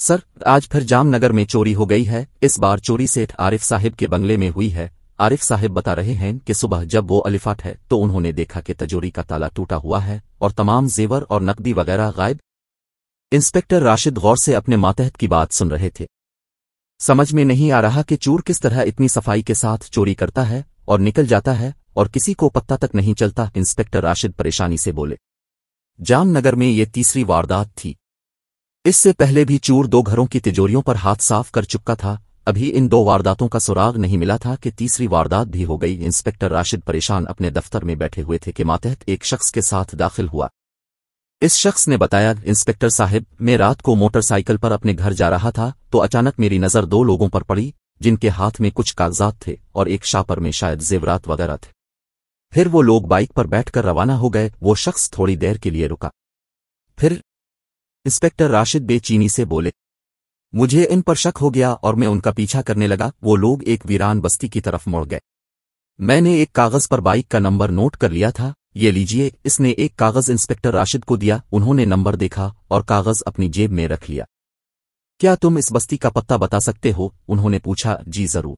Sir, आज फिर जामनगर में चोरी हो गई है। इस बार चोरी सेठ आरिफ साहिब के बंगले में हुई है। आरिफ साहिब बता रहे हैं कि सुबह जब वो अलिफाट है तो उन्होंने देखा कि तिजोरी का ताला टूटा हुआ है और तमाम जेवर और नकदी वगैरह गायब। इंस्पेक्टर राशिद गौर से अपने मातहत की बात सुन रहे थे। समझ में नहीं आ रहा कि चोर किस तरह इतनी सफाई के साथ चोरी करता है और निकल जाता है और किसी को पता तक नहीं चलता। इंस्पेक्टर राशिद परेशानी से बोले, जामनगर में ये तीसरी वारदात थी। इससे पहले भी चोर 2 घरों की तिजोरियों पर हाथ साफ कर चुका था। अभी इन 2 वारदातों का सुराग नहीं मिला था कि तीसरी वारदात भी हो गई। इंस्पेक्टर राशिद परेशान अपने दफ्तर में बैठे हुए थे कि मातहत एक शख्स के साथ दाखिल हुआ। इस शख्स ने बताया, इंस्पेक्टर साहब, मैं रात को मोटरसाइकिल पर अपने घर जा रहा था तो अचानक मेरी नज़र 2 लोगों पर पड़ी जिनके हाथ में कुछ कागजात थे और एक शापर में शायद जेवरात वगैरह थे। फिर वो लोग बाइक पर बैठकर रवाना हो गए। वो शख्स थोड़ी देर के लिए रुका, फिर इंस्पेक्टर राशिद बेचैनी से बोले, मुझे इन पर शक हो गया और मैं उनका पीछा करने लगा। वो लोग एक वीरान बस्ती की तरफ मुड़ गए। मैंने एक कागज पर बाइक का नंबर नोट कर लिया था। ये लीजिए। इसने एक कागज इंस्पेक्टर राशिद को दिया। उन्होंने नंबर देखा और कागज अपनी जेब में रख लिया। क्या तुम इस बस्ती का पत्ता बता सकते हो? उन्होंने पूछा। जी जरूर,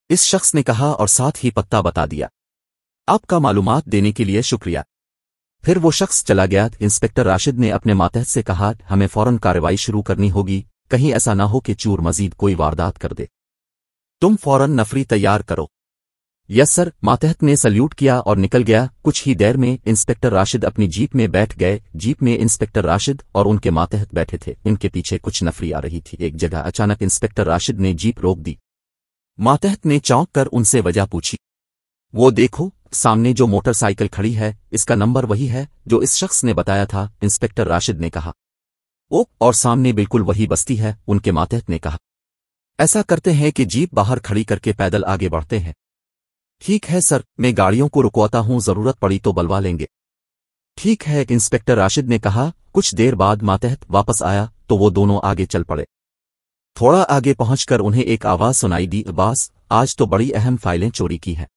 इस शख्स ने कहा और साथ ही पत्ता बता दिया। आपका मालूमात देने के लिए शुक्रिया। फिर वो शख्स चला गया। इंस्पेक्टर राशिद ने अपने मातहत से कहा, हमें फौरन कार्रवाई शुरू करनी होगी, कहीं ऐसा ना हो कि चोर मजीद कोई वारदात कर दे। तुम फौरन नफरी तैयार करो। Yes sir. मातहत ने सल्यूट किया और निकल गया। कुछ ही देर में इंस्पेक्टर राशिद अपनी जीप में बैठ गए। जीप में इंस्पेक्टर राशिद और उनके मातहत बैठे थे। इनके पीछे कुछ नफरी आ रही थी। एक जगह अचानक इंस्पेक्टर राशिद ने जीप रोक दी। मातहत ने चौंक कर उनसे वजह पूछी। वो देखो, सामने जो मोटरसाइकिल खड़ी है, इसका नंबर वही है जो इस शख्स ने बताया था। इंस्पेक्टर राशिद ने कहा। ओ, और सामने बिल्कुल वही बस्ती है। उनके मातहत ने कहा। ऐसा करते हैं कि जीप बाहर खड़ी करके पैदल आगे बढ़ते हैं। ठीक है सर, मैं गाड़ियों को रुकवाता हूं, जरूरत पड़ी तो बुलवा लेंगे। ठीक है, इंस्पेक्टर राशिद ने कहा। कुछ देर बाद मातहत वापस आया तो वो दोनों आगे चल पड़े। थोड़ा आगे पहुंचकर उन्हें एक आवाज सुनाई दी, अब्बास, आज तो बड़ी अहम फाइलें चोरी की हैं।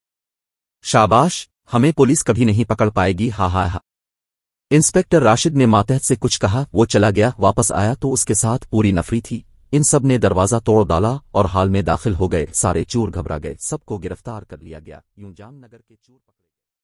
शाबाश, हमें पुलिस कभी नहीं पकड़ पाएगी। हा हा हा। इंस्पेक्टर राशिद ने मातहत से कुछ कहा। वो चला गया। वापस आया तो उसके साथ पूरी नफरी थी। इन सब ने दरवाजा तोड़ डाला और हाल में दाखिल हो गए। सारे चोर घबरा गए। सबको गिरफ्तार कर लिया गया। यूं जामनगर के चोर